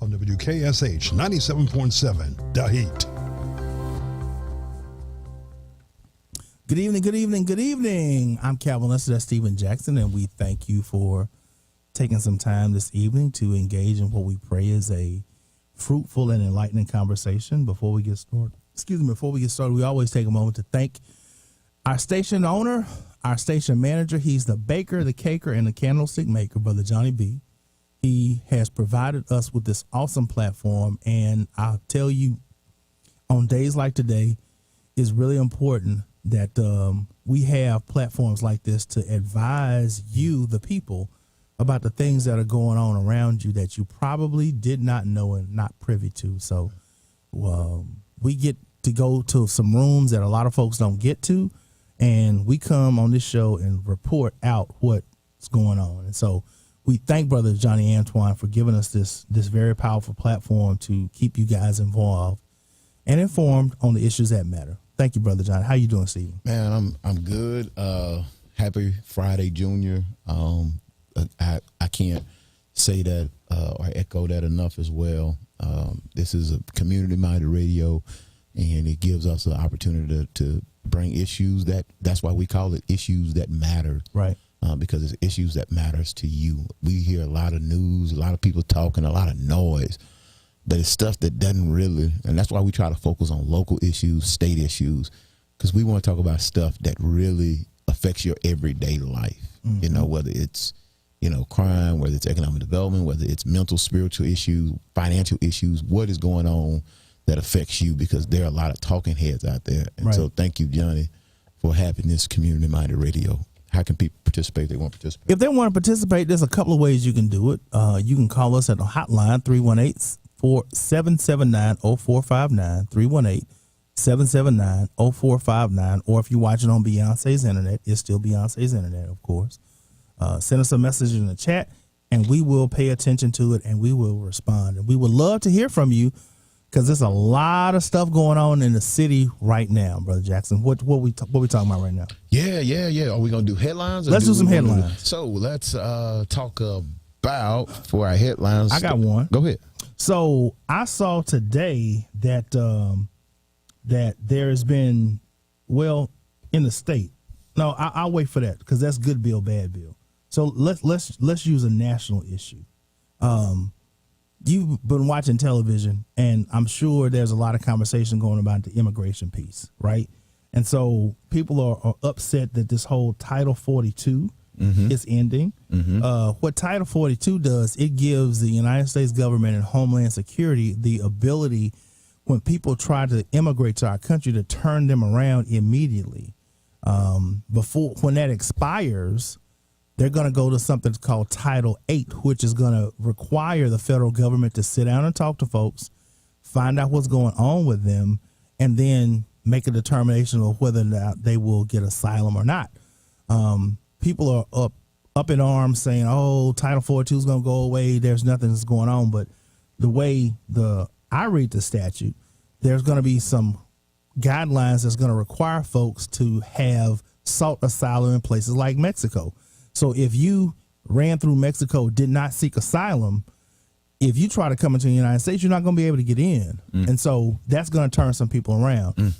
on WKSH 97.7, The Heat. Good evening, good evening, good evening. I'm Calvin Lester, that's Stephen Jackson, and we thank you for taking some time this evening to engage in what we pray is a fruitful and enlightening conversation. Before we get started, we always take a moment to thank our station owner, our station manager. He's the baker, the caker, and the candlestick maker, Brother Johnny B. He has provided us with this awesome platform, and I'll tell you, on days like today, it's really important that we have platforms like this to advise you, the people, about the things that are going on around you that you probably did not know and not privy to. So we get to go to some rooms that a lot of folks don't get to, and we come on this show and report out what's going on. And so we thank Brother Johnny Antoine for giving us this very powerful platform to keep you guys involved and informed on the issues that matter. Thank you, Brother John. How you doing, Stephen? Man, I'm good. Happy Friday, Junior. I can't say that or echo that enough as well. This is a community-minded radio, and it gives us an opportunity to bring issues that's why we call it issues that matter. Right. Because it's issues that matters to you. We hear a lot of news, a lot of people talking, a lot of noise, but it's stuff that doesn't really, and that's why we try to focus on local issues, state issues, because we want to talk about stuff that really affects your everyday life. Mm-hmm. You know, whether it's, crime, whether it's economic development, whether it's mental, spiritual issues, financial issues, what is going on that affects you, because there are a lot of talking heads out there. And right. So thank you, Johnny, for having this community-minded radio. How can people participate if they want to participate? If they want to participate, there's a couple of ways you can do it. You can call us at the hotline, 318-779-0459, 318-779-0459, or if you're watching on Beyonce's internet, it's still Beyonce's internet, of course. Send us a message in the chat, and we will pay attention to it, and we will respond. And we would love to hear from you, because there's a lot of stuff going on in the city right now, Brother Jackson. What we talking about right now? Yeah. Are we gonna do headlines? Let's do some headlines. So let's talk about for our headlines. I got one. Go ahead. So I saw today that that there has been, in the state. No, I'll wait for that, because that's good bill, bad bill. So let's use a national issue. You've been watching television, and I'm sure there's a lot of conversation going about the immigration piece, right? And so people are upset that this whole Title 42 is ending. Mm-hmm. What Title 42 does, it gives the United States government and Homeland Security the ability, when people try to immigrate to our country, to turn them around immediately. When that expires, they're going to go to something called Title 8, which is going to require the federal government to sit down and talk to folks, find out what's going on with them, and then make a determination of whether or not they will get asylum or not. People are up in arms saying, Title 42 is going to go away. There's nothing that's going on. But the way I read the statute, there's going to be some guidelines that's going to require folks to have sought asylum in places like Mexico. So if you ran through Mexico, did not seek asylum, if you try to come into the United States, you're not going to be able to get in. And so that's going to turn some people around.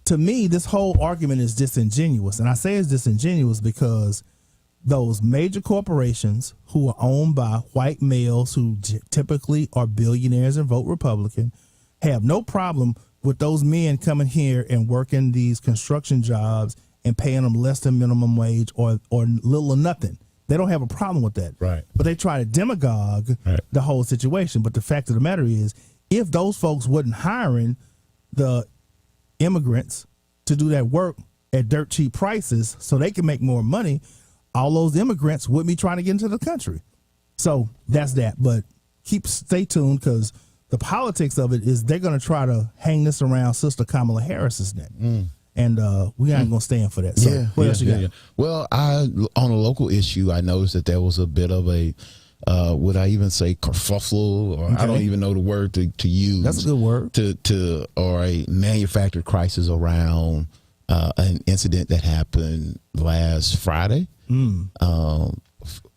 To me, this whole argument is disingenuous. And I say it's disingenuous because those major corporations who are owned by white males who typically are billionaires and vote Republican have no problem with those men coming here and working these construction jobs and paying them less than minimum wage or little or nothing. They don't have a problem with that. Right. But they try to demagogue the whole situation. But the fact of the matter is, if those folks wasn't hiring the immigrants to do that work at dirt cheap prices so they can make more money, all those immigrants wouldn't be trying to get into the country. So that's that. But stay tuned, because the politics of it is they're going to try to hang this around Sister Kamala Harris's neck. And we ain't going to stand for that. So what else you got? Yeah. Well, on a local issue, I noticed that there was a bit of a, would I even say kerfuffle, or I don't even know the word to use. That's a good word. Or a manufactured crisis around an incident that happened last Friday.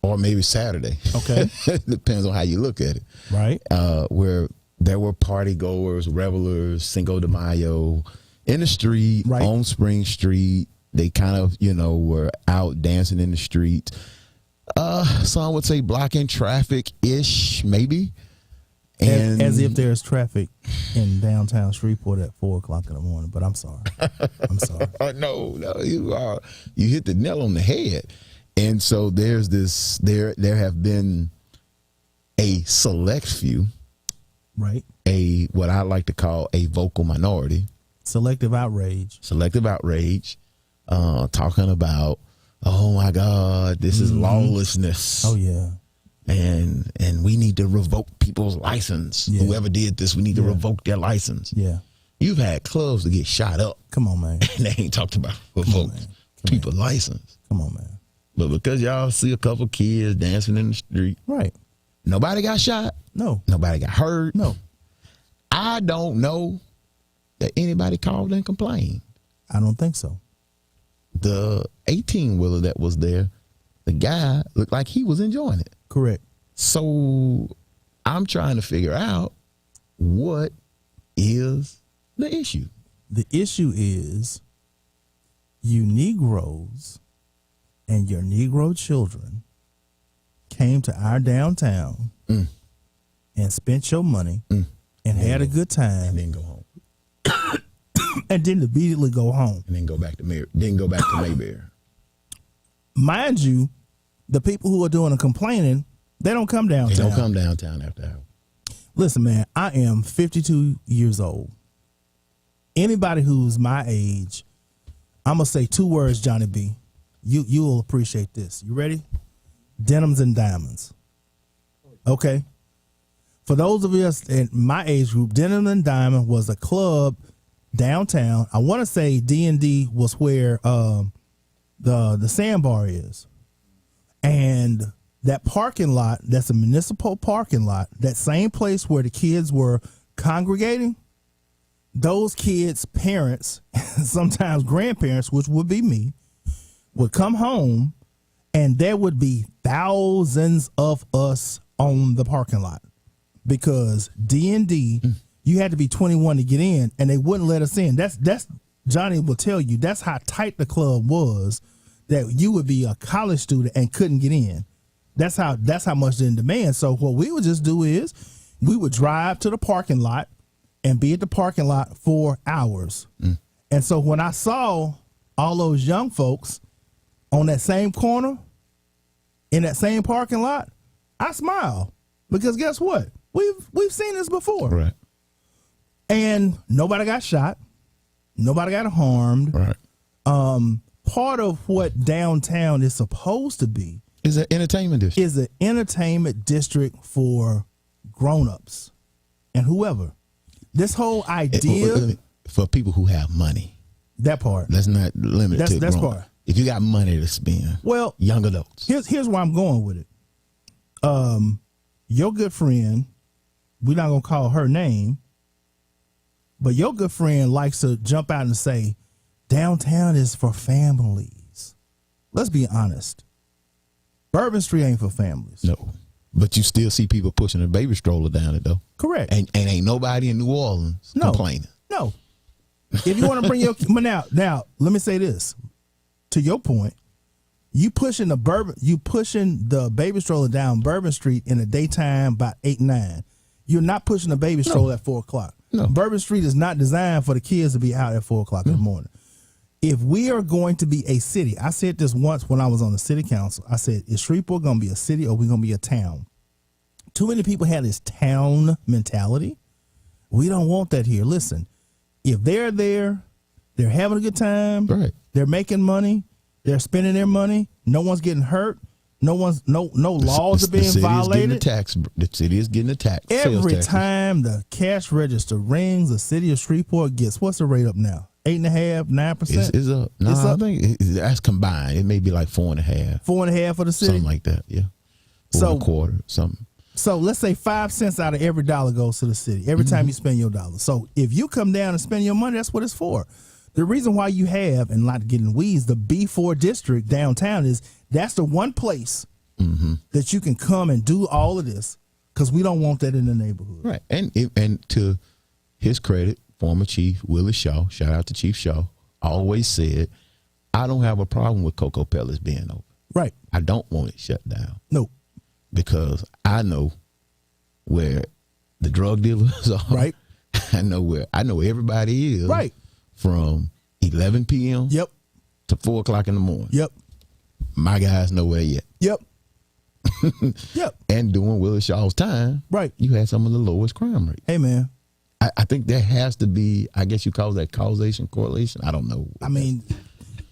or maybe Saturday. Okay. Depends on how you look at it. Right. Where there were party goers, revelers, Cinco de Mayo in the street, Right. on Spring Street. They kind of, were out dancing in the street. Some would say blocking traffic-ish, maybe. And As if there's traffic in downtown Shreveport at 4:00 in the morning, but I'm sorry. I'm sorry. No, you hit the nail on the head. And so there's this, there have been a select few, Right. what I like to call a vocal minority, Selective outrage. talking about, oh my God, this is lawlessness. Oh yeah. And we need to revoke people's license. Yeah. Whoever did this, we need to revoke their license. Yeah. You've had clubs to get shot up, Come on, man. and they ain't talked about revoke people's license. Come on, man. But because y'all see a couple kids dancing in the street, Right. nobody got shot, No. nobody got hurt. No. I don't know that anybody called and complained. I don't think so. The 18-wheeler that was there, the guy looked like he was enjoying it. Correct. So I'm trying to figure out what is the issue. The issue is you Negroes and your Negro children came to our downtown and spent your money and had a good time And then go home. and didn't immediately go home. And then go back to Mayberry. Mind you, the people who are doing the complaining, they don't come They downtown. don't come downtown after hours. Listen, man, I am 52 years old. Anybody who's my age, I'm going to say 2 words, Johnny B. You'll appreciate this. You ready? Denims and diamonds. Okay. For those of us in my age group, Denim and Diamond was a club downtown. I want to say D&D was where the sandbar is. And that parking lot, that's a municipal parking lot, that same place where the kids were congregating, those kids' parents, sometimes grandparents, which would be me, would come home and there would be thousands of us on the parking lot because D&D, you had to be 21 to get in and they wouldn't let us in. That's Johnny will tell you, that's how tight the club was, that you would be a college student and couldn't get in. That's how much they're in demand. So what we would just do is we would drive to the parking lot and be at the parking lot for hours. And so when I saw all those young folks on that same corner in that same parking lot, I smiled because guess what? We've seen this before. Right. And nobody got shot. Nobody got harmed. Right. Part of what downtown is supposed to be Is an entertainment district. is an entertainment district for grown-ups and whoever. This whole idea, For people who have money. that part. Let's not limit it to That's grown. part. If you got money to spend, Well, young adults. here's where I'm going with it. Your good friend, we're not gonna call her name, but your good friend likes to jump out and say, downtown is for families. Let's be honest. Bourbon Street ain't for families. No. But you still see people pushing a baby stroller down it though. Correct. And ain't nobody in New Orleans complaining. No. If you want to bring your now, let me say this. To your point, you pushing the baby stroller down Bourbon Street in the daytime by 8, 9. You're not pushing the baby stroller at 4:00. No. Bourbon Street is not designed for the kids to be out at 4:00 in the morning. If we are going to be a city, I said this once when I was on the city council. I said, is Shreveport going to be a city or we going to be a town? Too many people have this town mentality. We don't want that here. Listen, if they're there, they're having a good time. Right. They're making money. They're spending their money. No one's getting hurt. No laws are being violated. The city is getting a tax. Every time the cash register rings, the city of Shreveport gets, what's the rate up now? 8.5%, 9%? It's up. No, It's up. I think that's combined. It may be like 4.5. 4.5 for the city. Something like that. Yeah. 4.25, something. So let's say 5 cents out of every dollar goes to the city every time you spend your dollar. So if you come down and spend your money, that's what it's for. The reason why you have, and not to get in weeds, the B4 district downtown is that's the one place that you can come and do all of this because we don't want that in the neighborhood. Right. And to his credit, former Chief Willie Shaw, shout out to Chief Shaw, always said, I don't have a problem with Cocoa Pellets being open. Right. I don't want it shut down No. because I know where the drug dealers are. Right. I know everybody is. Right. From 11 p.m. Yep. to 4 o'clock in the morning. Yep. My guys know where yet. Yep. Yep. And during Willie Shaw's time, Right. you had some of the lowest crime rates. Hey, man. I think there has to be, I guess you call that causation, correlation. I don't know. I mean,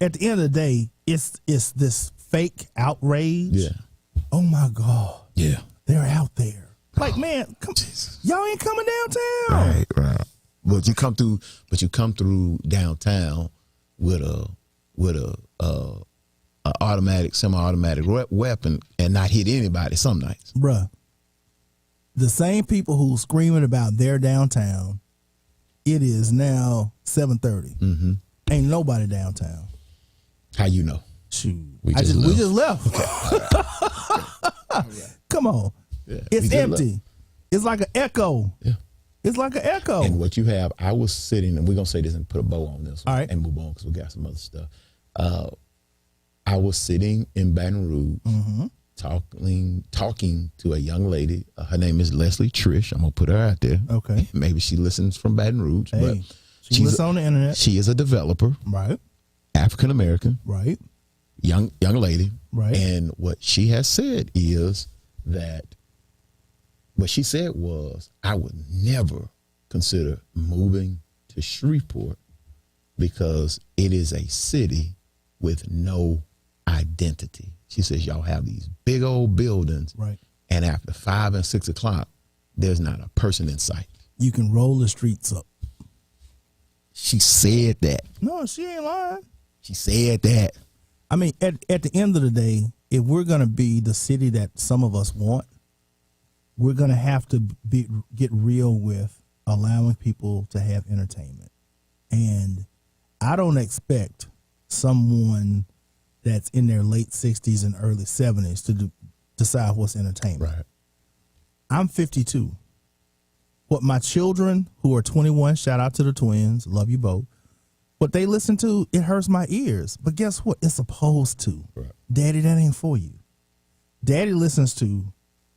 at the end of the day, it's this fake outrage. Yeah. Oh my God. Yeah. They're out there. Like, man, come, y'all ain't coming downtown. Right. But you come through downtown with a automatic, semi-automatic weapon and not hit anybody some nights. Bruh. The same people who screaming about their downtown, it is now 7:30. Mm-hmm. Ain't nobody downtown. How you know? Shoot. We We just just left. Come on. Yeah, we It's just empty. left. It's like an echo. Yeah. It's like an echo. And what you have, I was sitting, and we're going to say this and put a bow on this All right. and move on because we got some other stuff. I was sitting in Baton Rouge talking to a young lady. Her name is Leslie Trish. I'm going to put her out there. Okay. Maybe she listens from Baton Rouge. But Hey, she listens on the internet. She is a developer, Right. African American, Right. young lady. Right. And what she has said is that what she said was, I would never consider moving to Shreveport because it is a city with no identity. She says, y'all have these big old buildings. Right. And after 5 and 6 o'clock, there's not a person in sight. You can roll the streets up. She said that. No, she ain't lying. She said that. I mean, at the end of the day, if we're going to be the city that some of us want, we're going to have to get real with allowing people to have entertainment. And I don't expect someone that's in their late 60s and early 70s to decide what's entertainment. Right. I'm 52. What my children who are 21, shout out to the twins, love you both. What they listen to, it hurts my ears. But guess what? It's supposed to. Right. Daddy, that ain't for you. Daddy listens to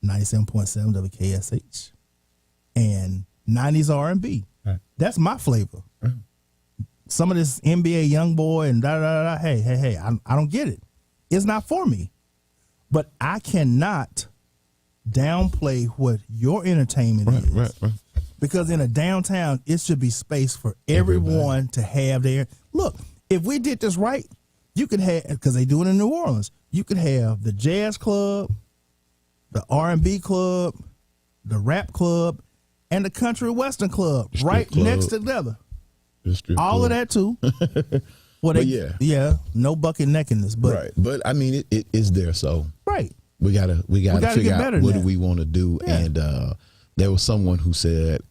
97.7 WKSH and 90s R&B. Right. That's my flavor. Right. Some of this NBA young boy and da-da-da-da, hey, I don't get it. It's not for me. But I cannot downplay what your entertainment is. Right. Because in a downtown, it should be space for everyone to have their. Look, if we did this right, you could have, because they do it in New Orleans, you could have the jazz club, the R&B club, the rap club, and the country western club right club. next together. All of that too. Well, yeah, no bucket neckedness, but right. But I mean, it is there. So right, we gotta figure get out better what now. do we want to do. Yeah. And there was someone who said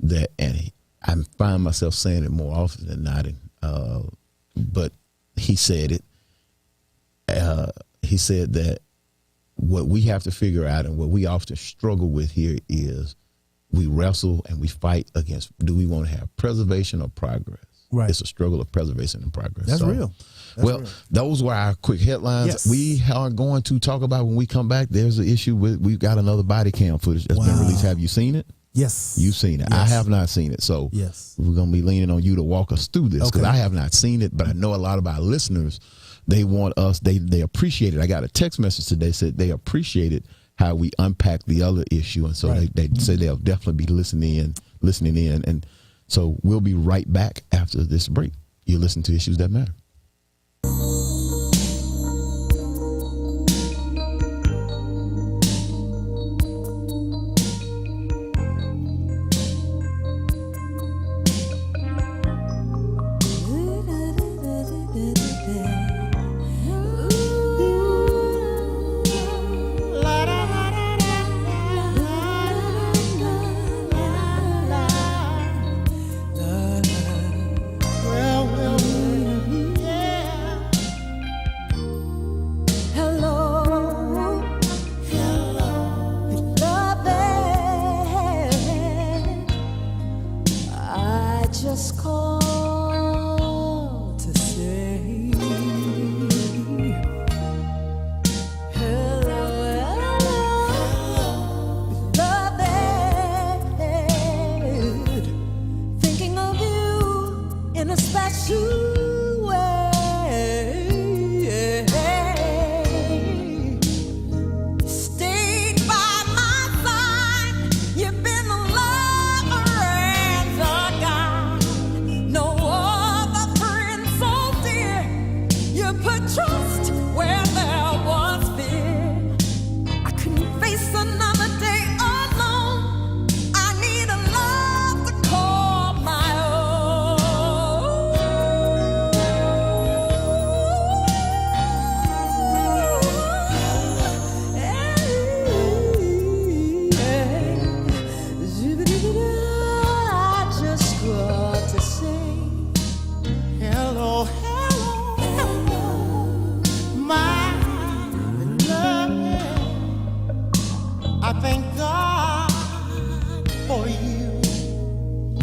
that, and I find myself saying it more often than not. But he said it. He said that what we have to figure out and what we often struggle with here is we wrestle and we fight against, do we want to have preservation or progress? Right. It's a struggle of preservation and progress. That's real. That's real. Those were our quick headlines. Yes. We are going to talk about when we come back. There's an issue with, we've got another body cam footage that's been released. Have you seen it? Yes. You've seen it. Yes. I have not seen it. So Yes. we're going to be leaning on you to walk us through this because Okay. I have not seen it, but I know a lot of our listeners, they want us, they appreciate it. I got a text message today said they appreciated how we unpacked the other issue. And so Right. they say they'll definitely be listening in. And so we'll be right back after this break. You listen to Issues That Matter.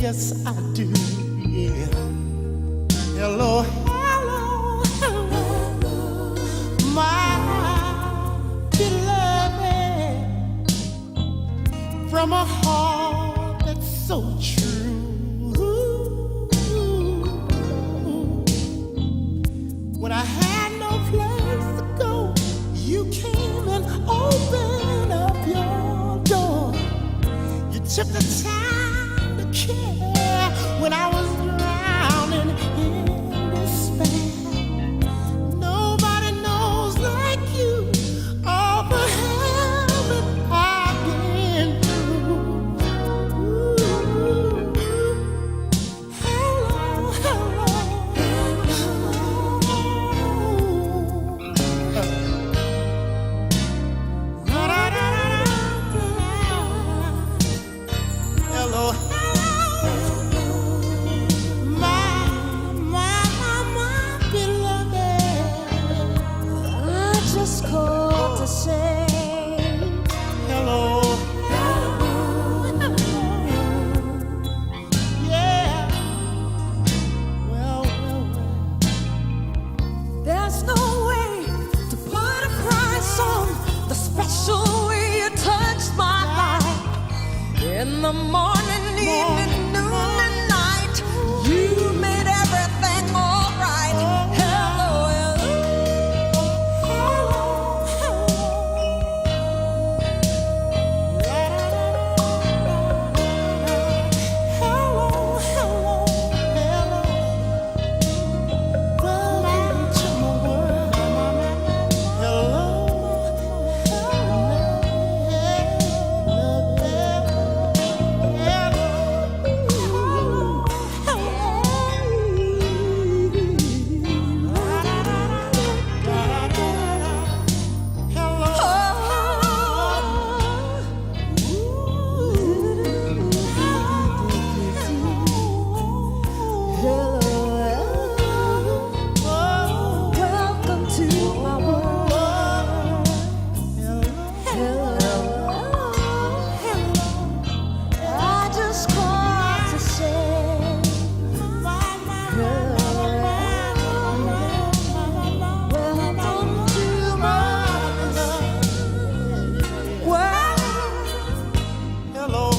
yes I do. Yeah. Hello, hello, hello, my beloved, from a heart that's so true. When I had no place to go, you came and opened up your door. You took the time to care when I was drowning in despair. Nobody knows like you all the hell that I've been through. Hello, hello, hello, my beloved. I just called to say Hello, yeah. Well. there's no way to put a price on the special way you touched my life. In the morning, evening, noon, and night, you made everything alright. Hello, welcome to my world. I just called to say welcome to my world. Hello.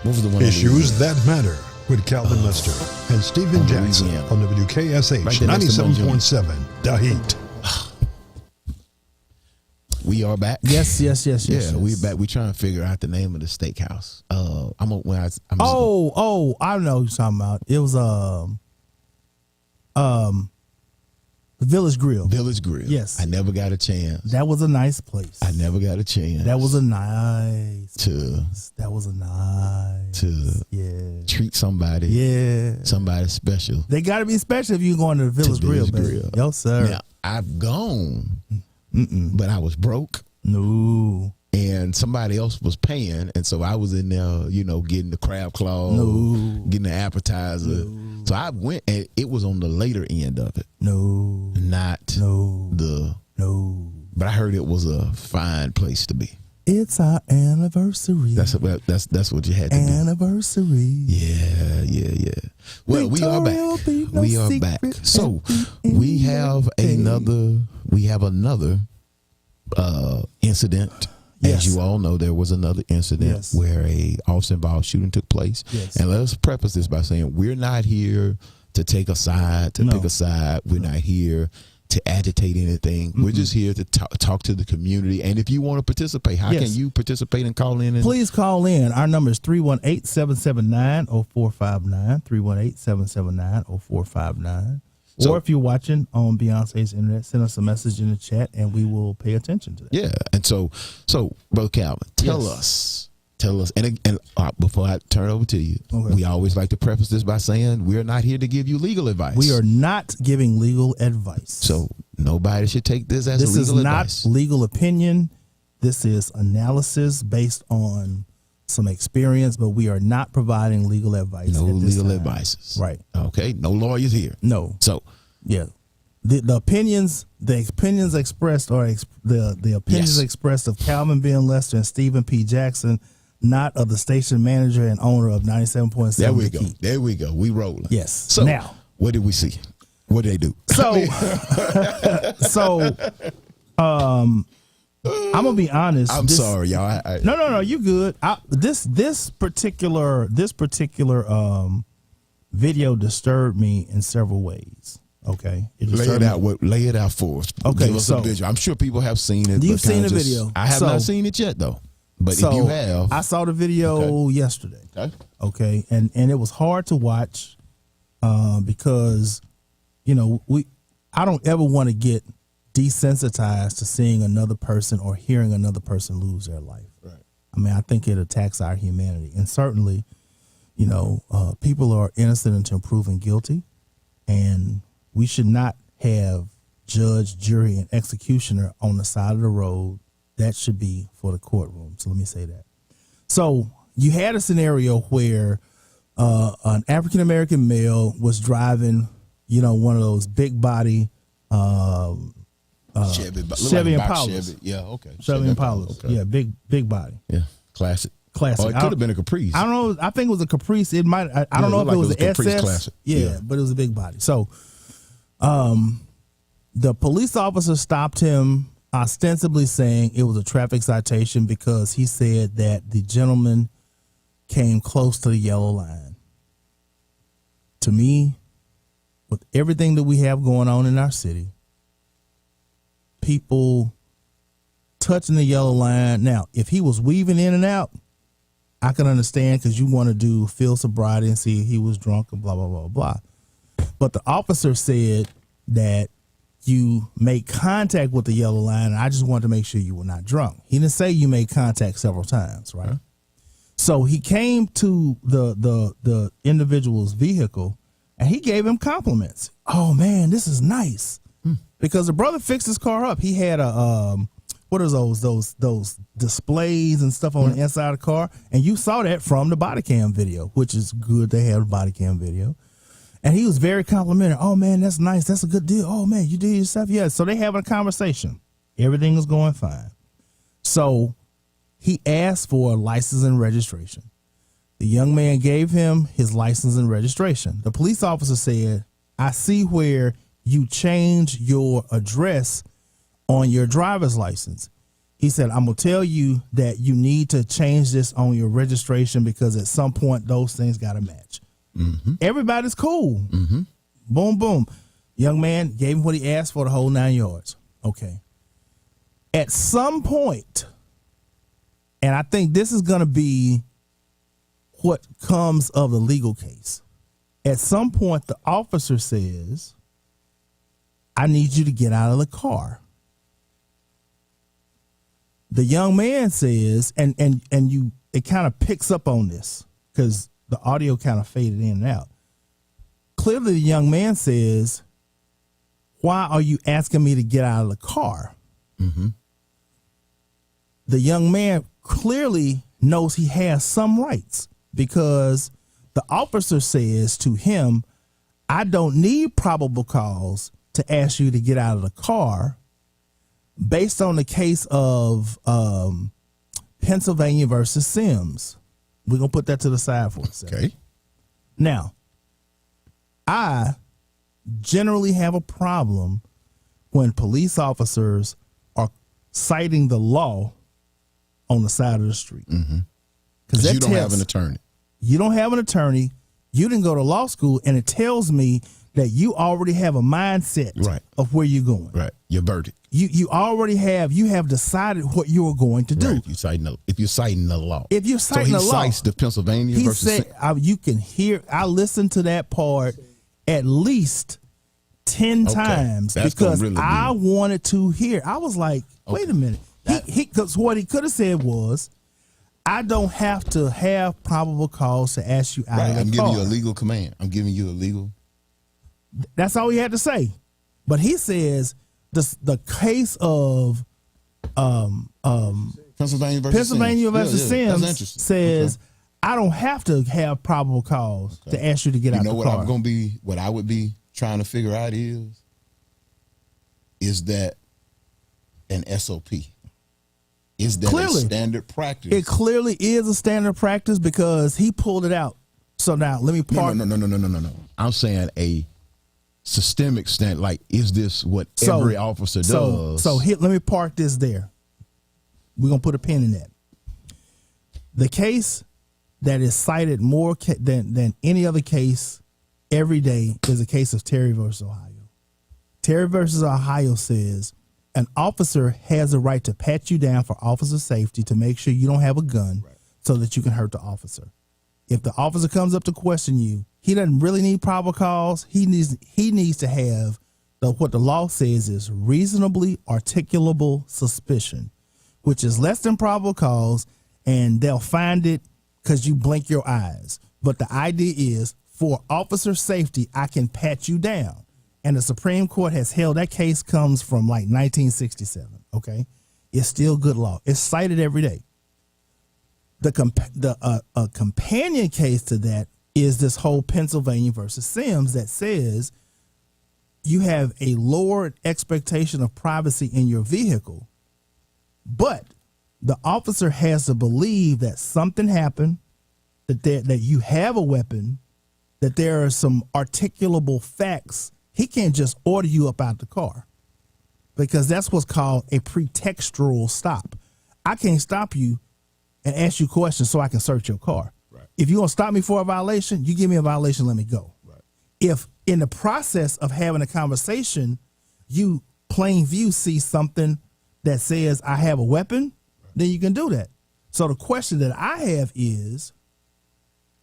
What was the one? Issues That Matter with Calvin Lester and Stephen Jackson Louisiana. on WKSH Right there next to 97.7 The Heat. We are back. Yes. Yeah, we back. We trying to figure out the name of the steakhouse. I know who you're talking about. It was the Village Grill. Village Grill. Yes. I never got a chance. That was a nice place. I never got a chance. That was a nice. to That was a nice. Yeah. treat somebody. Yeah. Somebody special. They got to be special if you're going to the Village Grill, baby. Yo, sir. Now I've gone, but I was broke. No. And somebody else was paying, and so I was in there, getting the crab claw, getting the appetizer. So I went, and it was on the later end of it, No. not the. But I heard it was a fine place to be. It's our anniversary. That's what you had to do. Anniversary. Yeah. Well, we are Victoria will back. be no We are secret back. at So the we end have of the day. another incident. Yes. As you all know, there was another incident Yes. where a officer-involved shooting took place. Yes. And let us preface this by saying we're not here to take a side, to No. pick a side. We're not here to agitate anything. We're just here to talk to the community. And if you want to participate, how Yes. can you participate and call in? Please call in. Our number is 318-779-0459, 318-779-0459. So- Or if you're watching on Beyonce's internet, send us a message in the chat and we will pay attention to that. Yeah, and so Brother Calvin, tell us, and before I turn it over to you, Okay. we always like to preface this by saying we're not here to give you legal advice. We are not giving legal advice. So nobody should take this as this is legal not advice. legal opinion. This is analysis based on some experience, but we are not providing legal advice. No at this legal time. advices. Right. Okay. No lawyers here. No. So Yeah. the opinions expressed are the opinions Yes. expressed of Calvin Ben Lester and Stephen P. Jackson, not of the station manager and owner of 97.7. There we The go. Key. There we go. We rolling. Yes. So Now, what did we see? What did they do? I'm gonna be honest. I'm sorry, y'all. No, you good. This particular video disturbed me in several ways. Okay, Lay it out for us. Okay, Give us so a visual. I'm sure people have seen it. you've but kinda seen the just- video. I have So- not seen it yet, though. But so if you have, I saw the video yesterday. okay. And it was hard to watch because I don't ever want to get desensitized to seeing another person or hearing another person lose their life. Right. I mean, I think it attacks our humanity, and certainly, people are innocent until proven guilty, and we should not have judge, jury, and executioner on the side of the road. That should be for the courtroom. So let me say that. So you had a scenario where an African American male was driving, one of those big body Chevy Chevy like a box Impalas. Chevy. Yeah, okay. Chevy Impalas. Okay. Yeah, big body. Yeah, classic. Classic. Or it could have been a Caprice. I don't know. I think it was a Caprice. It might. I don't know if looked it was like an it was a Caprice SS. Classic. Yeah, Yeah. but it was a big body. So, the police officer stopped him, ostensibly saying it was a traffic citation because he said that the gentleman came close to the yellow line. To me, with everything that we have going on in our city, people touching the yellow line. Now, if he was weaving in and out, I can understand because you want to do field sobriety and see if he was drunk and blah, blah, blah, blah. But the officer said that you made contact with the yellow line, and I just wanted to make sure you were not drunk. He didn't say you made contact several times, right? Huh? So he came to the individual's vehicle, and he gave him compliments. Oh, man, this is nice. Because the brother fixed his car up. He had a what are those displays and stuff on the inside of the car, and you saw that from the body cam video, which is good. They have a body cam video, and he was very complimentary. Oh man, that's nice. That's a good deal. Oh man, you did your stuff. Yeah. So they having a conversation. Everything is going fine. So he asked for a license and registration. The young man gave him his license and registration. The police officer said, "I see where you change your address on your driver's license." He said, "I'm going to tell you that you need to change this on your registration because at some point those things got to match." Mm-hmm. Everybody's cool. Mm-hmm. Boom, boom. Young man gave him what he asked for, the whole 9 yards. Okay. At some point, and I think this is going to be what comes of the legal case. At some point, the officer says, "I need you to get out of the car." The young man says, and it kind of picks up on this because the audio kind of faded in and out. Clearly, the young man says, "Why are you asking me to get out of the car?" Mm-hmm. The young man clearly knows he has some rights because the officer says to him, "I don't need probable cause to ask you to get out of the car based on the case of Pennsylvania versus Sims." We're going to put that to the side for a second. Okay. Now, I generally have a problem when police officers are citing the law on the side of the street. Mm-hmm. Because you don't have an attorney. You don't have an attorney. You didn't go to law school, and it tells me that you already have a mindset of where you're going. Right. Your verdict. You already have decided what you are going to do. Right. If you're citing the law. If you're citing the law. So he cites the Pennsylvania he versus. Said, you can hear, I listened to that part at least 10 times because really I wanted to hear. I was like, wait a minute. Because what he could have said was, "I don't have to have probable cause to ask you out of the car." I'm giving you a legal command. I'm giving you a legal. That's all he had to say. But he says the case of Pennsylvania versus Sims says, "I don't have to have probable cause to ask you to get out of the car." What I would be trying to figure out is, is that an SOP? Is that Clearly. a standard practice? It clearly is a standard practice because he pulled it out. So now let me park. No. I'm saying a systemic stand. Like, is this what every officer does? So here, let me park this there. We're gonna put a pin in that. The case that is cited more than any other case every day is a case of Terry versus Ohio. Terry versus Ohio says an officer has a right to pat you down for officer safety to make sure you don't have a gun so that you can hurt the officer. If the officer comes up to question you, he doesn't really need probable cause. He needs to have what the law says is reasonably articulable suspicion, which is less than probable cause, and they'll find it because you blink your eyes. But the idea is, for officer safety, I can pat you down. And the Supreme Court has held that case comes from like 1967. Okay, it's still good law. It's cited every day. A companion case to that is this whole Pennsylvania versus Sims that says you have a lowered expectation of privacy in your vehicle, but the officer has to believe that something happened, that you have a weapon, that there are some articulable facts. He can't just order you up out the car, because that's what's called a pretextual stop. I can't stop you and ask you questions so I can search your car. Right. If you're going to stop me for a violation, you give me a violation, let me go. Right. If in the process of having a conversation, you plain view see something that says I have a weapon, then you can do that. So the question that I have is,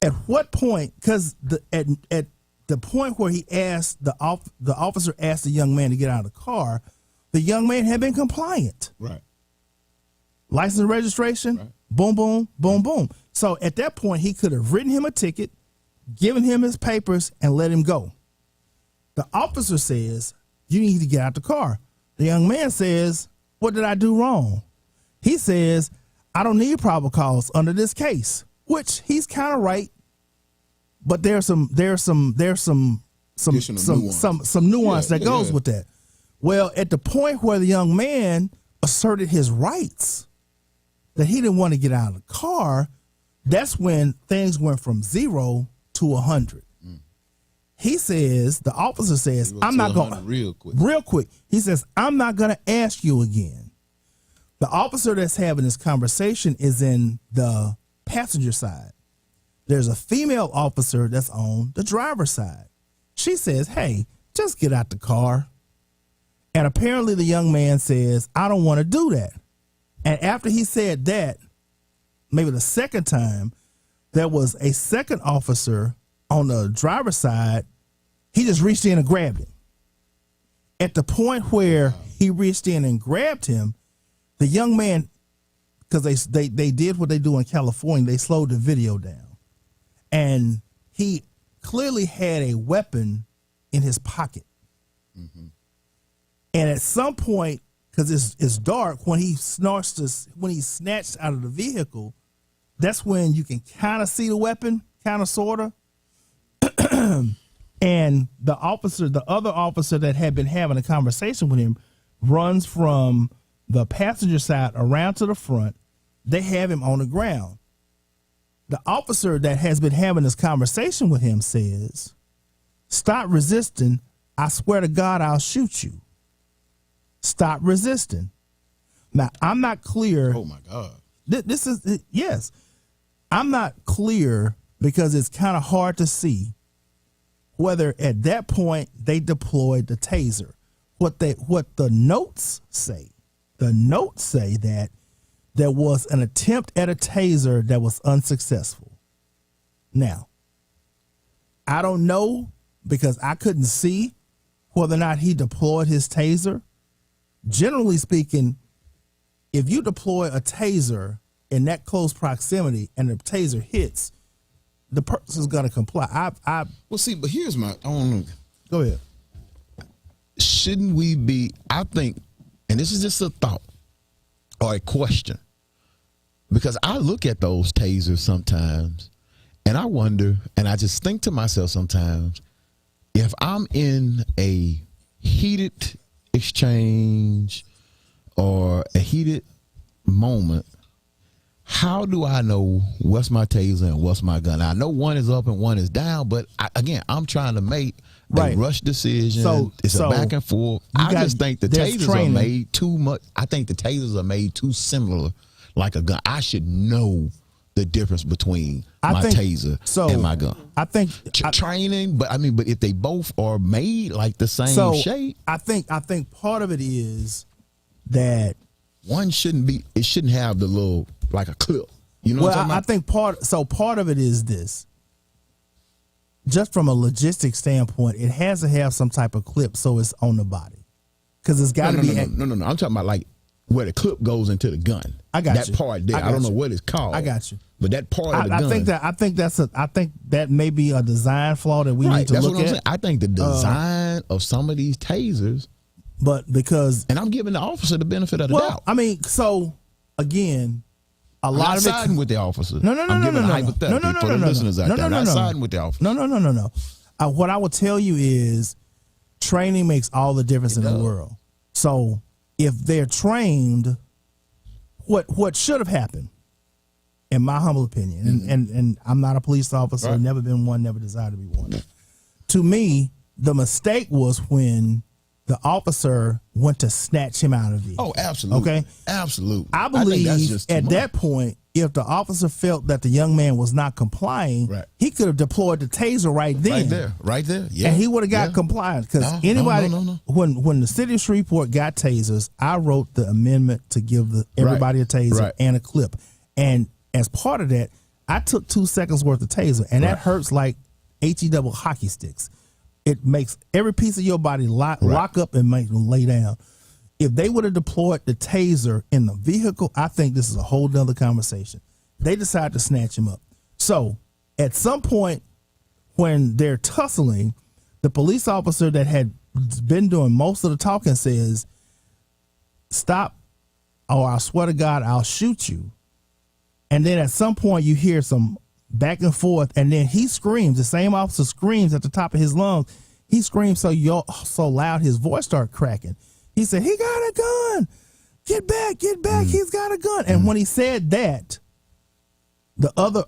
at what point, because at the point where he asked the officer asked the young man to get out of the car, the young man had been compliant. Right. License and registration, Right. boom, boom, boom, boom. So at that point, he could have written him a ticket, given him his papers, and let him go. The officer says, you need to get out the car. The young man says, what did I do wrong? He says, I don't need probable cause under this case, which he's kind of right. But there's some nuance that goes with that. Well, at the point where the young man asserted his rights, that he didn't want to get out of the car, that's when things went from 0 to 100. He says, the officer says, I'm not going to, real quick. He says, I'm not going to ask you again. The officer that's having this conversation is in the passenger side. There's a female officer that's on the driver's side. She says, hey, just get out the car. And apparently the young man says, I don't want to do that. And after he said that, maybe the second time, there was a second officer on the driver's side. He just reached in and grabbed him. At the point where he reached in and grabbed him, the young man, because they did what they do in California, they slowed the video down. And he clearly had a weapon in his pocket. Mm-hmm. And at some point, because it's dark, when he snatched out of the vehicle, that's when you can kind of see the weapon, kind of, sort of. And the other officer that had been having a conversation with him, runs from the passenger side around to the front. They have him on the ground. The officer that has been having this conversation with him says, stop resisting. I swear to God, I'll shoot you. Stop resisting. Now, I'm not clear. Oh, my God. This is, yes. I'm not clear because it's kind of hard to see whether at that point they deployed the taser. What the notes say that there was an attempt at a taser that was unsuccessful. Now, I don't know because I couldn't see whether or not he deployed his taser. Generally speaking, if you deploy a taser in that close proximity and the taser hits, the person's going to comply. Well, see, but here's my own. Go ahead. Shouldn't we be, I think, and this is just a thought or a question, because I look at those tasers sometimes and I wonder, and I just think to myself sometimes, if I'm in a heated exchange or a heated moment, how do I know what's my taser and what's my gun? I know one is up and one is down, but I'm trying to make a rush decision. So it's a back and forth. I just think the tasers are made too much. I think the tasers are made too similar, like a gun. I should know the difference between my taser and my gun. I think training, but if they both are made like the same shape, I think part of it is that one shouldn't have the little like a clip. You know what I'm talking about? I think part of it is this. Just from a logistics standpoint, it has to have some type of clip so it's on the body. Because it's got to be. No. I'm talking about like where the clip goes into the gun. I got that you. Part there. I don't know what it's called. I got you. But that part of the gun. I think that may be a design flaw that we need to look at. Saying. I think the design of some of these tasers. But because. And I'm giving the officer the benefit of the doubt. I mean, so again, I'm not siding with the officer. No. I'm giving a hypothetical for the listeners out there. I'm not siding with the officer. No. What I will tell you is training makes all the difference in the world. So if they're trained, what should have happened, in my humble opinion, and I'm not a police officer, right. Never been one, never desired to be one. To me, the mistake was when the officer went to snatch him out of it. Oh, absolutely. Okay? Absolutely. I believe at that point, if the officer felt that the young man was not complying, right. He could have deployed the taser right then. Right there. Yeah. And he would have got compliant. Because when the city of Shreveport got tasers, I wrote the amendment to give everybody a taser and a clip. And as part of that, I took 2 seconds worth of taser, and that hurts like HE double hockey sticks. It makes every piece of your body lock up and make them lay down. If they would have deployed the taser in the vehicle, I think this is a whole nother conversation. They decided to snatch him up. So at some point when they're tussling, the police officer that had been doing most of the talking says, "Stop, or I swear to God, I'll shoot you." And then at some point you hear some back and forth, and then he screams. The same officer screams at the top of his lungs. He screams so loud his voice started cracking. He said, "He got a gun. Get back. He's got a gun." And when he said that, the other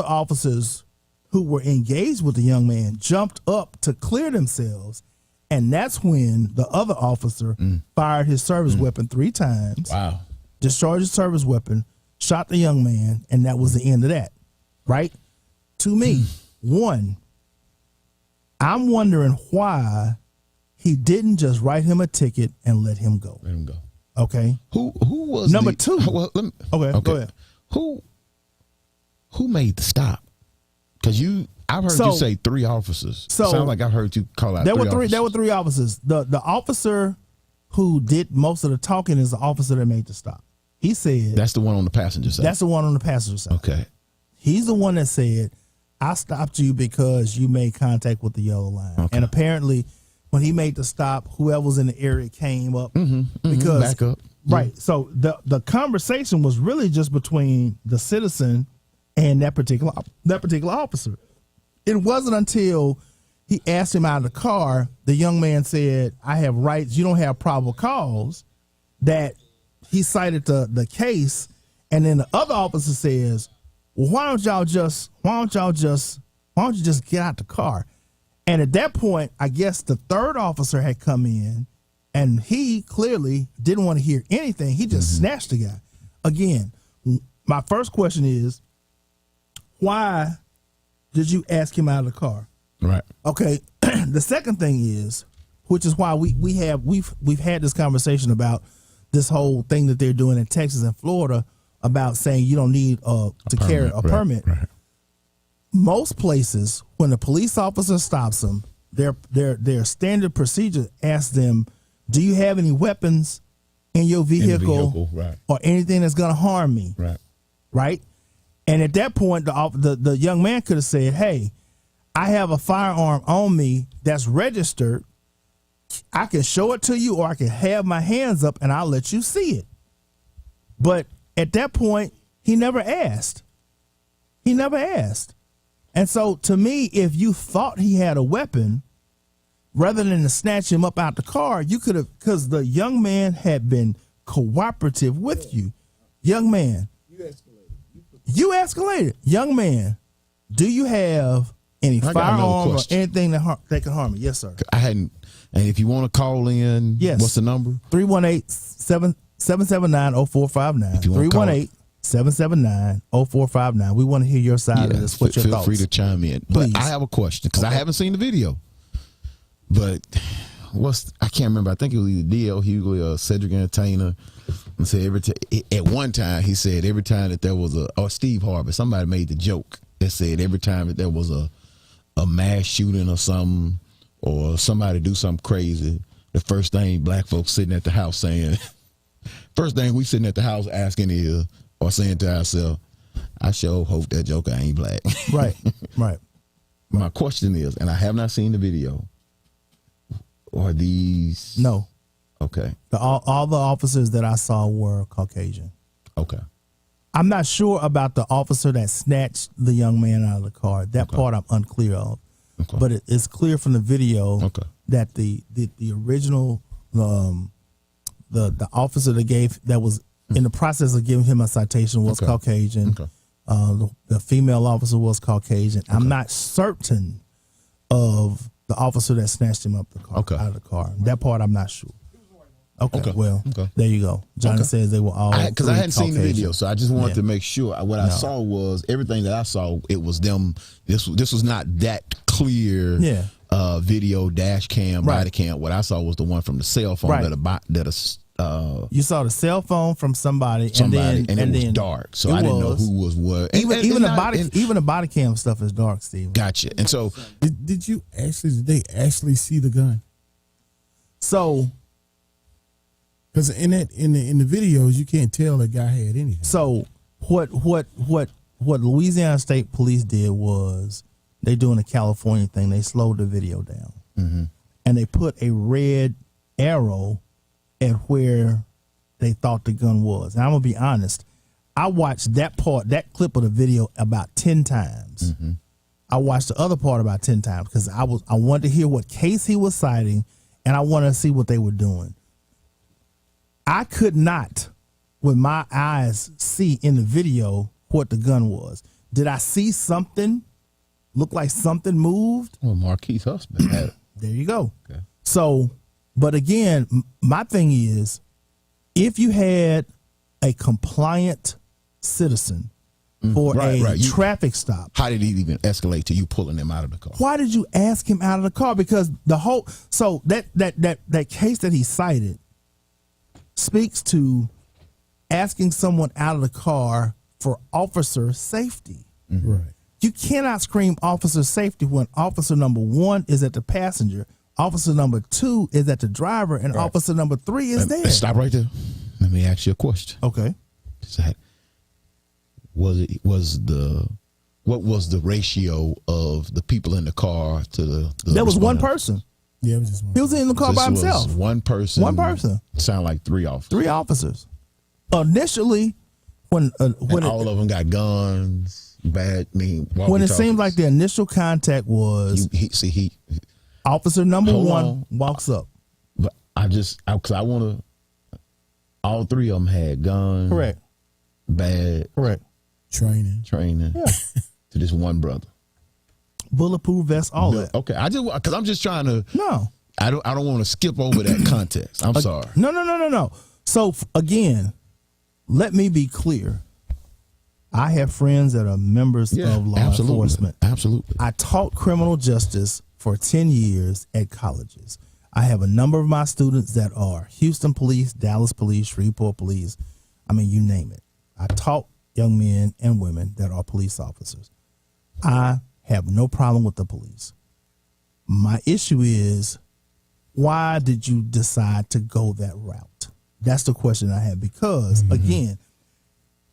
officers who were engaged with the young man jumped up to clear themselves. And that's when the other officer fired his service weapon 3 times. Wow. Discharged his service weapon, shot the young man, and that was the end of that. Right? To me, one, I'm wondering why he didn't just write him a ticket and let him go. Okay. Who was number 2? Well, okay, go ahead. Who made the stop? Because I've heard you say 3 officers. So sounds like I've heard you call out 3 officers. There were 3 officers. The officer who did most of the talking is the officer that made the stop. He said that's the one on the passenger side. That's the one on the passenger side. Okay. He's the one that said, "I stopped you because you made contact with the yellow line." Okay. And apparently when he made the stop, whoever was in the area came up because back up. Right. So the conversation was really just between the citizen and that particular officer. It wasn't until he asked him out of the car, the young man said, "I have rights, you don't have probable cause," that he cited the case, and then the other officer says, "Well, why don't you just get out the car?" And at that point, I guess the third officer had come in, and he clearly didn't want to hear anything. He just snatched the guy. Again, my first question is, why did you ask him out of the car? Right. Okay. The second thing is, which is why we've had this conversation about this whole thing that they're doing in Texas and Florida about saying you don't need to carry a permit. Right. Most places, when a police officer stops them, their standard procedure asks them, "Do you have any weapons in your vehicle right. or anything that's going to harm me?" Right. Right. And at that point, the young man could have said, "Hey, I have a firearm on me that's registered. I can show it to you, or I can have my hands up and I'll let you see it." But at that point, he never asked. And so to me, if you thought he had a weapon, rather than to snatch him up out the car, you could have, because the young man had been cooperative with you. Young man, you escalated. Young man, do you have any I got another firearm or question. anything that can harm me? Yes, sir. I hadn't. And if you want to call in, Yes. what's the number? 318-779-0459. If you wanna call- 318-779-0459. We want to hear your side of this. What's your feel thoughts? free to chime in. Please. But I have a question because I haven't seen the video. But I can't remember. I think it was either D.L. Hughley or Cedric Entertainer. And said at one time he said every time that there was or Steve Harvey, somebody made the joke that said every time that there was a mass shooting or something, or somebody do something crazy, the first thing black folks sitting at the house saying, first thing we sitting at the house asking is, or saying to ourselves, I sure hope that joker ain't black. Right, right. My question is, and I have not seen the video, are these... No. Okay. All the officers that I saw were Caucasian. Okay. I'm not sure about the officer that snatched the young man out of the car. That part I'm unclear of. Okay. But it's clear from the video that the original the officer that was in the process of giving him a citation was Caucasian. Okay. The female officer was Caucasian. I'm not certain of the officer that snatched him up out of the car. That part I'm not sure. Okay. Well, there you go. Johnny says they were all because I hadn't seen the video, so I just wanted to make sure. What I No. saw was everything that I saw. It was them. This was not that clear. Video dash cam body cam. What I saw was the one from the cell phone you saw the cell phone from somebody, and then it was dark, so I didn't know who was what. Even the body cam stuff is dark, Steve. Gotcha. And so, did they actually see the gun? So, because in the videos you can't tell the guy had anything. So what Louisiana State Police did was they doing a California thing. They slowed the video down, and they put a red arrow at where they thought the gun was. And I'm gonna be honest, I watched that clip of the video about 10 times. I watched the other part about 10 times because I wanted to hear what case he was citing, and I wanted to see what they were doing. I could not, with my eyes, see in the video what the gun was. Did I see something? Look like something moved? Well, Marquise husband had it. There you go. Okay. So, but again, my thing is, if you had a compliant citizen for traffic stop, how did it even escalate to you pulling them out of the car? why did you ask him out of the car? Because that case that he cited speaks to asking someone out of the car for officer safety. Right. You cannot scream officer safety when officer number 1 is at the passenger, officer number 2 is at the driver, and officer number 3 is there. Stop right there. Let me ask you a question. Okay. What was the ratio of the people in the car to the There was one responders? person. Yeah, it was just one. He was in the car by This was himself. One person. One person. Sound like 3 officers. 3 officers. Initially, when all of them got guns, when it seemed like the initial contact was he officer number Hold 1 on. walks up. But because I want to. All 3 of them had guns. Correct. Bad Correct. Training. to this one brother. Bulletproof vest, all that. Okay, because I'm just trying to. No. I don't want to skip over that context. I'm sorry. No. So again, let me be clear. I have friends that are members of law enforcement. Absolutely. I taught criminal justice for 10 years at colleges. I have a number of my students that are Houston Police, Dallas Police, Shreveport Police. I mean, you name it. I taught young men and women that are police officers. I have no problem with the police. My issue is, why did you decide to go that route? That's the question I have, because again,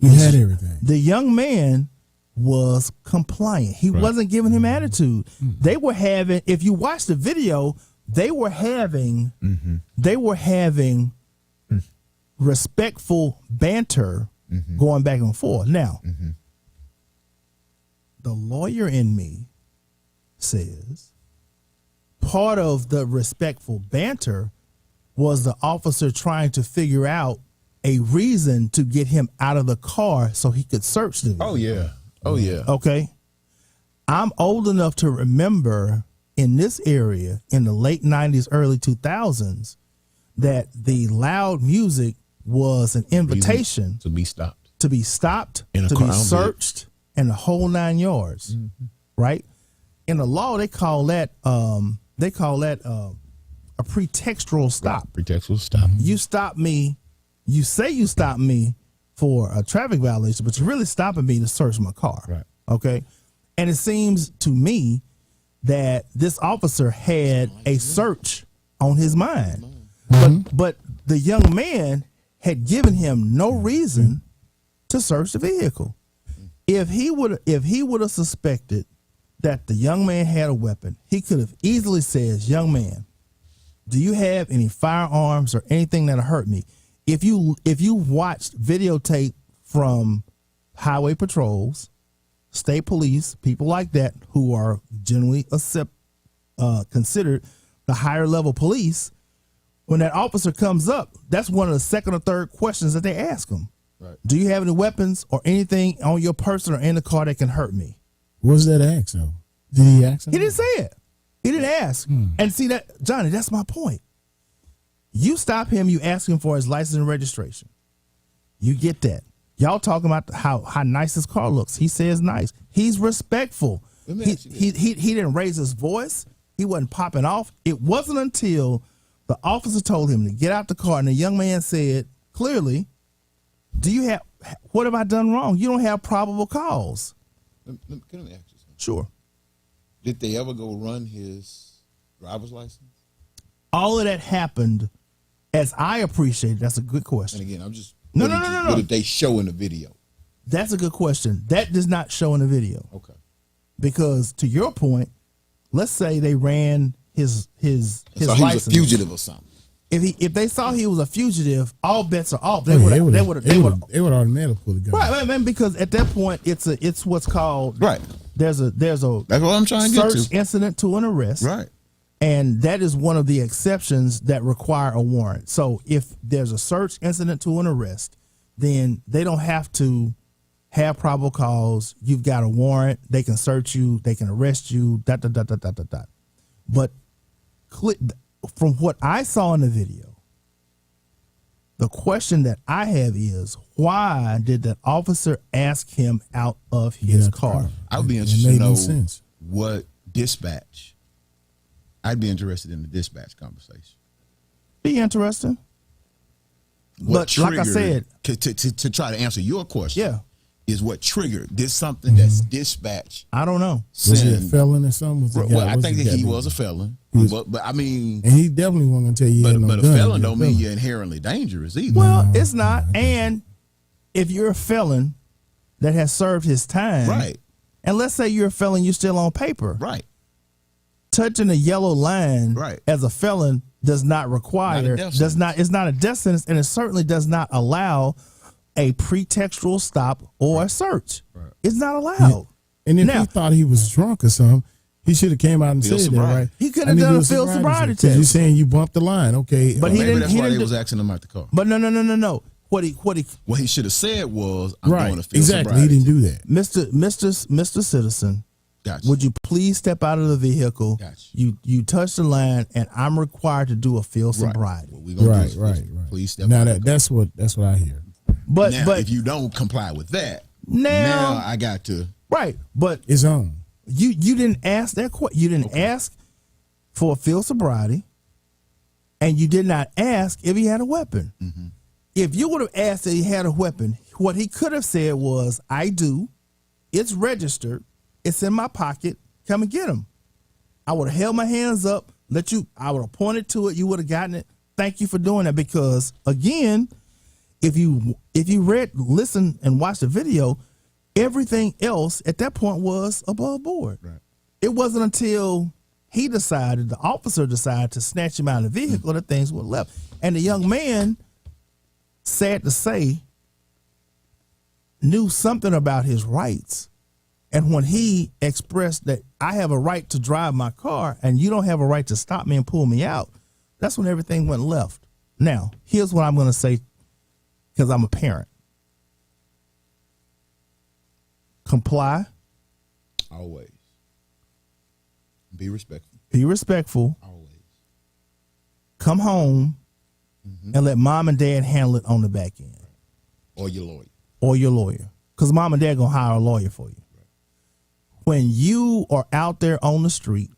we had everything. the young man was compliant. He wasn't giving him attitude. They were having, if you watch the video, they were having respectful banter going back and forth. Now, the lawyer in me says part of the respectful banter was the officer trying to figure out a reason to get him out of the car so he could search the vehicle. Oh yeah. Oh yeah. Okay. I'm old enough to remember in this area in the late 90s, early 2000s, that the loud music was an invitation To be stopped. to be stopped, In a to car, be I don't searched, and the whole 9 yards. Right? In the law, they call that a pretextual stop. Pretextual stop. You stop me, you say you stop me for a traffic violation, but you're really stopping me to search my car. Right. Okay. And it seems to me that this officer had a search on his mind. But the young man had given him no reason to search the vehicle. If he would have suspected that the young man had a weapon, he could have easily said, "Young man, do you have any firearms or anything that'll hurt me?" If you watched videotape from highway patrols, state police, people like that who are generally considered the higher level police, when that officer comes up, that's one of the second or third questions that they ask him. Right. Do you have any weapons or anything on your person or in the car that can hurt me? What's that ask though? Did he ask him? He didn't say it. He didn't ask. And see that, Johnny, that's my point. You stop him, you ask him for his license and registration. You get that. Y'all talking about how nice his car looks. He says nice. He's respectful. He didn't raise his voice. He wasn't popping off. It wasn't until the officer told him to get out the car and the young man said clearly, what have I done wrong? You don't have probable cause. Can I ask you something? Sure. Did they ever go run his driver's license? All of that happened, as I appreciate it. That's a good question. And again, I'm just No. What did they show in the video? That's a good question. That does not show in the video. Okay. Because to your point, let's say they ran his So he was license. a fugitive or something. If they saw he was a fugitive, all bets are off. They would automatically pull the gun. Right, man, because at that point it's what's called Right. There's a That's what I'm trying to get search to. incident to an arrest. Right. And that is one of the exceptions that require a warrant. So if there's a search incident to an arrest, then they don't have to have probable cause. You've got a warrant. They can search you. They can arrest you. But from what I saw in the video, the question that I have is, why did that officer ask him out of his car? I would be It interested to made no know sense. what dispatch. I'd be interested in the dispatch conversation. Be interesting. What But like I triggered- said- to try to answer your question, Yeah. is what triggered this something that's dispatch. I don't know. Was he a Send- felon or something? Was the guy- Well, I was think the that guy he that- was a felon, but I mean, And he definitely wasn't going to tell you he had no but a gun. felon He don't a mean felon. you're inherently dangerous either. Well, it's not. And if you're a felon that has served his time, Right. and let's say you're a felon, you're still on paper. Right. Touching a yellow line Right. as a felon does not require, Not a death it's not a death sentence, and it certainly does not allow a pretextual stop or a search. Right. It's not allowed. And if Now- he thought he was drunk or something, he should have came out and Field said that, sobriety. right? He could I have need done to a do field sobriety Because you're test. saying you bumped the line, okay? But he Maybe didn't- that's he why they didn't was do- asking him out the car. But no. What he What he should have said was, "I'm right, going to field exactly. sobriety." He didn't do that. Mr. Citizen, Gotcha. would you please step out of the vehicle? Gotcha. You touch the line, and I'm required to do a field Right. sobriety. What we gonna Right, do is right. Please step Now out. that's what I hear. But Now, but if you don't comply with that, now I got to. right. But It's on. you didn't ask that question. You didn't ask for a field sobriety, and you did not ask if he had a weapon. Mm-hmm. If you would have asked that he had a weapon, what he could have said was, "I do. It's registered. It's in my pocket. Come and get him." I would have held my hands up, I would have pointed to it. You would have gotten it. Thank you for doing that. Because again, if you listen and watch the video, everything else at that point was above board. Right. It wasn't until the officer decided to snatch him out of the vehicle that things were left. And the young man, sad to say, knew something about his rights And when he expressed that I have a right to drive my car and you don't have a right to stop me and pull me out, that's when everything went left. Now, here's what I'm going to say, because I'm a parent. Comply. Always. Be respectful. Be respectful. Always. Come home and let mom and dad handle it on the back end. Or your lawyer. Or your lawyer. Because mom and dad going to hire a lawyer for you. When you are out there on the street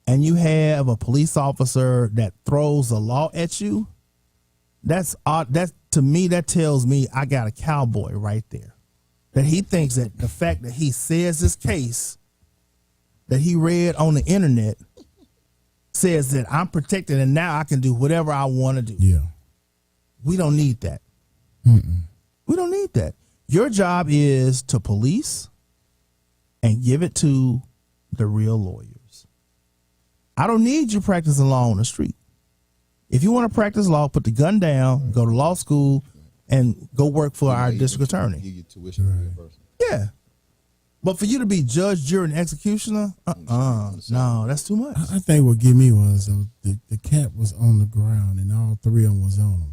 and you have a police officer that throws the law at you, that's odd. That, to me, that tells me I got a cowboy right there. That he thinks that the fact that he says this case that he read on the internet says that I'm protected and now I can do whatever I want to do. Yeah. We don't need that. We don't need that. Your job is to police and give it to the real lawyers. I don't need you practicing law on the street. If you want to practice law, put the gun down, go to law school, and go work for our district attorney. Give you tuition reimbursement. Yeah. But for you to be judge, jury, and executioner, no, that's too much. I think what gave me was the cat was on the ground and all three of them was on him.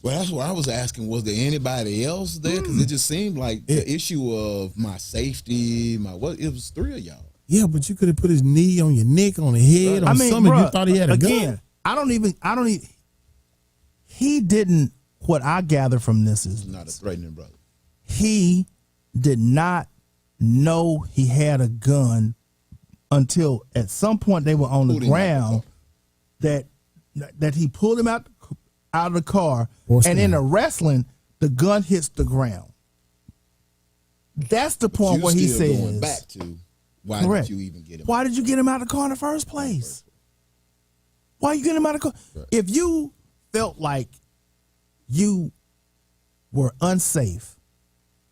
Well, that's what I was asking. Was there anybody else there? Because it just seemed like the issue of my safety, it was three of y'all. Yeah, but you could have put his knee on your neck, on the head, on something. You thought he had a gun. I don't even. He didn't. What I gather from this is Not a threatening brother. he did not know he had a gun until at some point they were on the ground that he pulled him out of the car, and in the wrestling, the gun hits the ground. That's the point where he says, going back to why correct. did you even get him? Why did you get him out of the car in the first place? Why you get him out of the car? Right. If you felt like you were unsafe,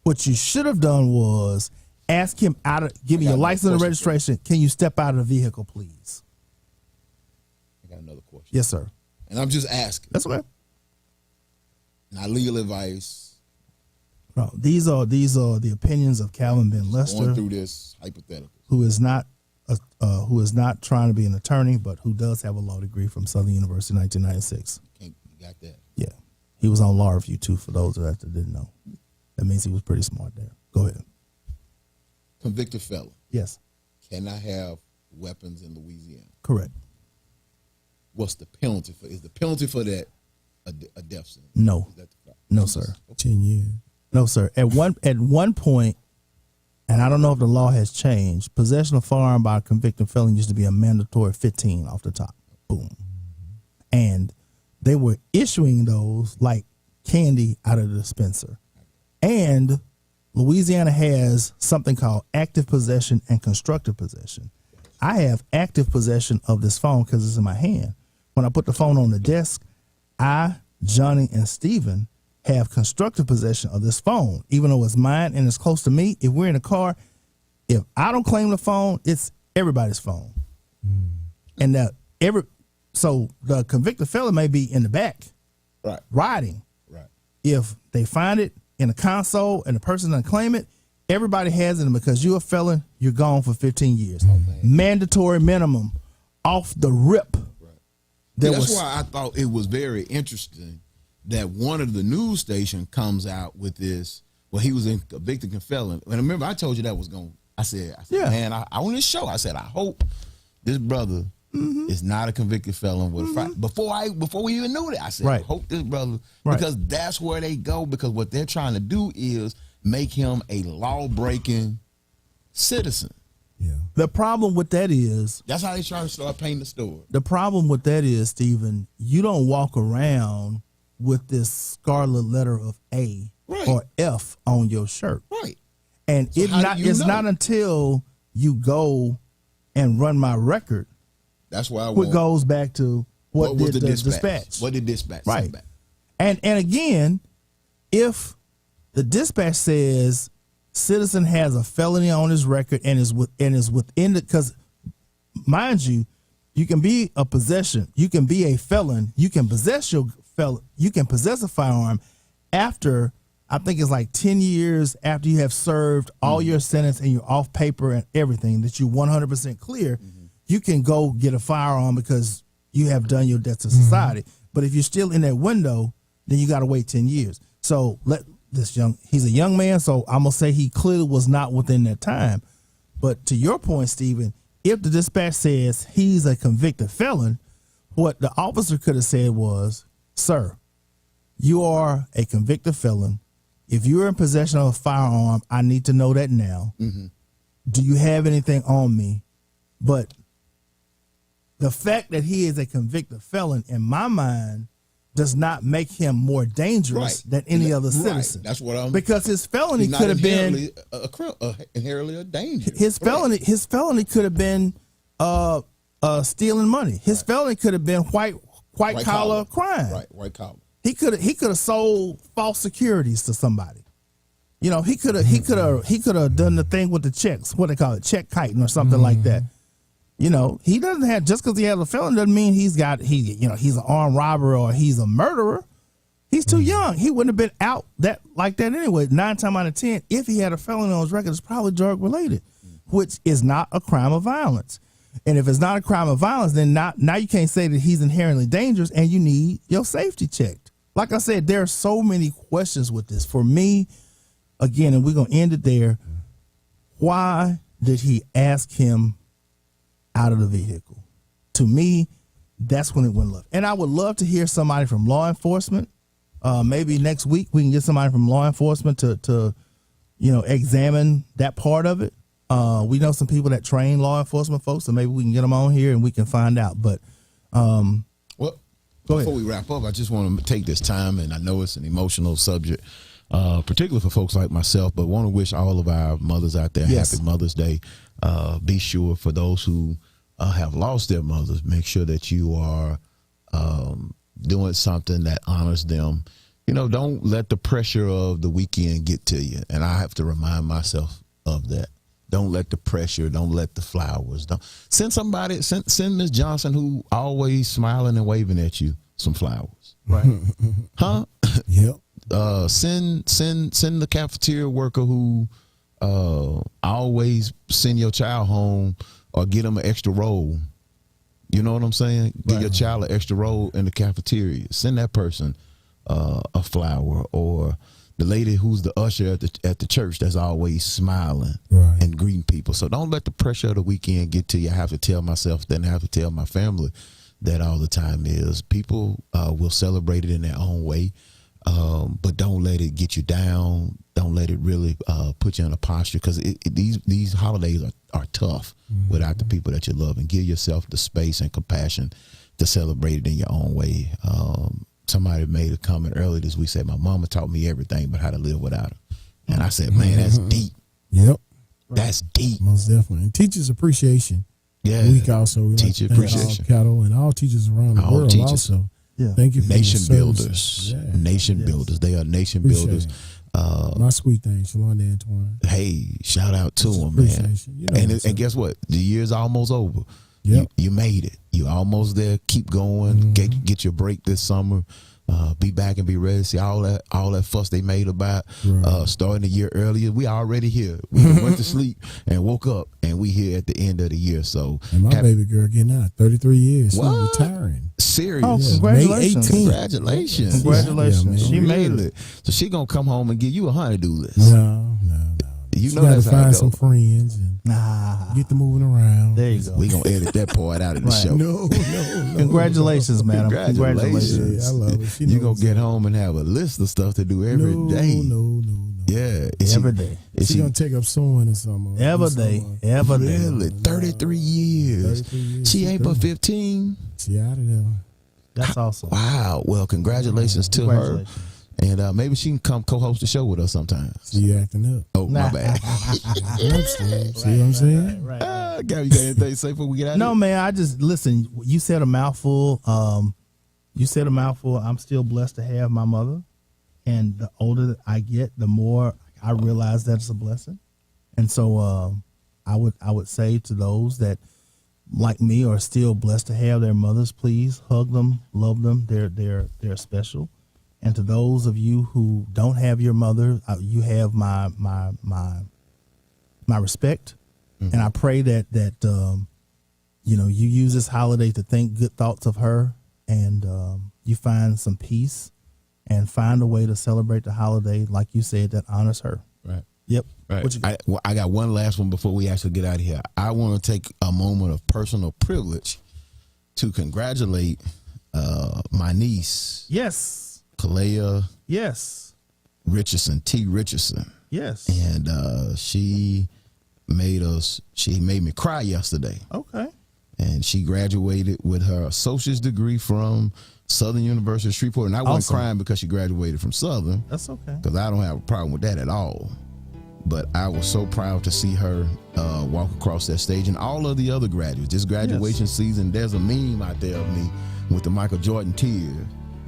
what you should have done was ask him give me your license and registration. Can you step out of the vehicle, please? I got another question. Yes, sir. And I'm just asking. That's okay. Not legal advice. No, these are the opinions of Calvin Ben Lester, Going through this hypothetical. who is not trying to be an attorney, but who does have a law degree from Southern University, 1996. You got that. Yeah, he was on Law Review too. For those that didn't know, that means he was pretty smart there. Go ahead. Convicted felon Yes, cannot have weapons in Louisiana. correct. What's the penalty for? Is the penalty for that a death sentence? No, Is that the fact? no, sir. 10 years. No, sir. At one point, and I don't know if the law has changed, possession of firearm by a convicted felon used to be a mandatory 15 off the top. Boom. And they were issuing those like candy out of the dispenser. And Louisiana has something called active possession and constructive possession. I have active possession of this phone because it's in my hand. When I put the phone on the desk, I, Johnny, and Steven have constructive possession of this phone, even though it's mine and it's close to me. If we're in a car, if I don't claim the phone, it's everybody's phone. And so the convicted felon may be in the back, Right. riding. Right. If they find it in a console and the person doesn't claim it, everybody has it, and because you're a felon, you're gone for 15 years. Mandatory minimum off the rip. That's why I thought it was very interesting that one of the news station comes out with this. Well, he was in convicted felon. And remember, I told you that was going. I said, Yeah. man, I on this show, I said, I hope this brother is not a convicted felon with before we even knew that. I said, Right. I hope this brother, Right. because that's where they go. Because what they're trying to do is make him a law-breaking citizen. Yeah. The problem with that is, That's how they try to start painting the story. the problem with that is, Stephen, you don't walk around with this scarlet letter of A Right. or F on your shirt. Right. And So how do you it's know? not until you go and run my record, That's why I what want. goes back to what was did the dispatch. What did dispatch say Right. back? And again, if the dispatch says citizen has a felony on his record and is within the, because mind you, you can be a felon, you can possess a firearm after I think it's like 10 years after you have served all your sentence and you're off paper and everything, that you're 100% clear, you can go get a firearm because you have done your debt to society. But if you're still in that window, then you got to wait 10 years. So he's a young man, so I'm going to say he clearly was not within that time. But to your point, Stephen, if the dispatch says he's a convicted felon, what the officer could have said was, sir, you are a convicted felon. If you're in possession of a firearm, I need to know that now. Do you have anything on me? But the fact that he is a convicted felon, in my mind, does not make him more dangerous than any other citizen. That's what I'm. Because his felony could have been inherently a danger. His felony could have been stealing money. His felony could have been white collar crime. Right, white collar. He could have sold false securities to somebody. You know, he could have done the thing with the checks, what they call it, check kiting or something like that. You know, he doesn't have, just because he has a felon doesn't mean he's an armed robber or he's a murderer. He's too young. He wouldn't have been out like that anyway. 9 times out of 10, if he had a felony on his record, it's probably drug related, which is not a crime of violence. And if it's not a crime of violence, then now you can't say that he's inherently dangerous and you need your safety checked. Like I said, there are so many questions with this. For me, again, and we're going to end it there, why did he ask him out of the vehicle? To me, that's when it went left. And I would love to hear somebody from law enforcement. Maybe next week we can get somebody from law enforcement to examine that part of it. We know some people that train law enforcement folks, so maybe we can get them on here and we can find out. But before we wrap up, I just want to take this time, and I know it's an emotional subject, particularly for folks like myself, but want to wish all of our mothers out there happy Mother's Day. Be sure for those who have lost their mothers, make sure that you are doing something that honors them. You know, don't let the pressure of the weekend get to you. And I have to remind myself of that. Don't let the pressure, don't let the flowers. Don't send Miss Johnson, who always smiling and waving at you, some flowers. Right. Huh? Yep. Send the cafeteria worker who always send your child home or get them an extra roll. You know what I'm saying? Give your child an extra roll in the cafeteria. Send that person a flower, or the lady who's the usher at the church that's always smiling and greeting people. So don't let the pressure of the weekend get to you. I have to tell myself that, and I have to tell my family that all the time is people will celebrate it in their own way. But don't let it get you down. Don't let it really put you in a posture, because these holidays are tough without the people that you love. And give yourself the space and compassion to celebrate it in your own way. Somebody made a comment earlier this week, said, my mama taught me everything but how to live without her. And I said, man, that's deep. Yep. That's deep. Most definitely. And Teachers Appreciation Week also. We Teacher appreciation. Cattle and all teachers around the world teachers. also. Yeah. Thank you for Nation your builders. services. Yeah. Nation builders. They are nation builders. My sweet thing, Shalonda Antoine. Hey, shout out to them, man. You know And guess what? The year's almost over. Yep. You made it. You almost there. Keep going. Get your break this summer. Be back and be ready to see all that fuss they made about starting the year earlier. We already here. We went to sleep and woke up, and we here at the end of the year. So, and my baby girl getting out 33 years. She's What? retiring. Serious. Oh, May congratulations. 18th. Congratulations. Congratulations. Yeah, She made Really? it. So she gonna come home and give you a honey-do list. No. You She know got to that's how it find goes. some friends and Nah. get to moving around. There you go. We gonna edit that part out of the Right. show. No. Congratulations, madam. Congratulations. Yeah, I love it. She You knows gonna get home and have a list of stuff to do every day. No. Yeah. Is Every day. Is She gonna take up sewing or something. Every day. Every day. Really? 33 years. 33 years. She ain't but 15. She out of there. That's awesome. Wow. Well, congratulations to Congratulations. her. And maybe she can come co-host the show with us sometime. See you acting up. Oh, my bad. See what I'm saying? Right. Gabby, you got anything to say before we get out No, of man, I just listen. You said a mouthful. I'm still blessed to have my mother, and the older that I get, the more I realize that it's a blessing. And so, I would say to those that, like me, are still blessed to have their mothers, please hug them, love them. They're special, And to those of you who don't have your mother, you have my respect. And I pray that you know, you use this holiday to think good thoughts of her, and you find some peace and find a way to celebrate the holiday, like you said, that honors her. Right. Yep. Right. What you got? I got one last one before we actually get out of here. I want to take a moment of personal privilege to congratulate my niece, Yes. Kalea Yes. Richardson, T. Richardson. Yes. And she made me cry yesterday. Okay. And she graduated with her associate's degree from Southern University of Shreveport. And I wasn't Awesome. crying because she graduated from Southern, That's okay. because I don't have a problem with that at all. But I was so proud to see her walk across that stage, and all of the other graduates. This graduation season, there's a meme out there of me with the Michael Jordan tears.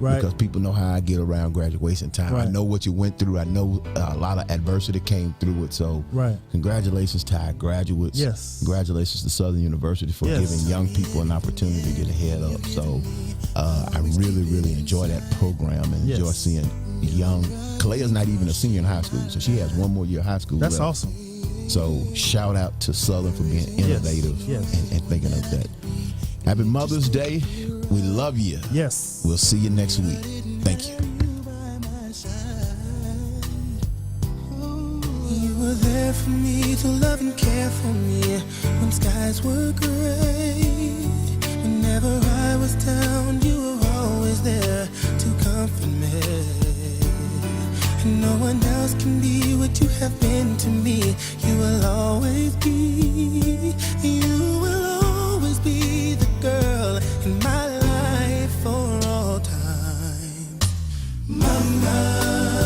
Right. Because people know how I get around graduation time. I Right. know what you went through. I know a lot of adversity came through it. So Right. congratulations to our graduates. Yes. Congratulations to Southern University for Yes. giving young people an opportunity to get a head up. So I really, really enjoy that program and enjoy Yes. seeing young. Kalea's not even a senior in high school, so she has one more year of high school That's left. awesome. So shout out to Southern for being innovative Yes. and thinking of that. Happy Mother's Day. We love you. Yes. We'll see you next week. Thank you. You were there for me to love and care for me when skies were gray. Whenever I was down, you were always there to comfort me. And no one else can be what you have been to me.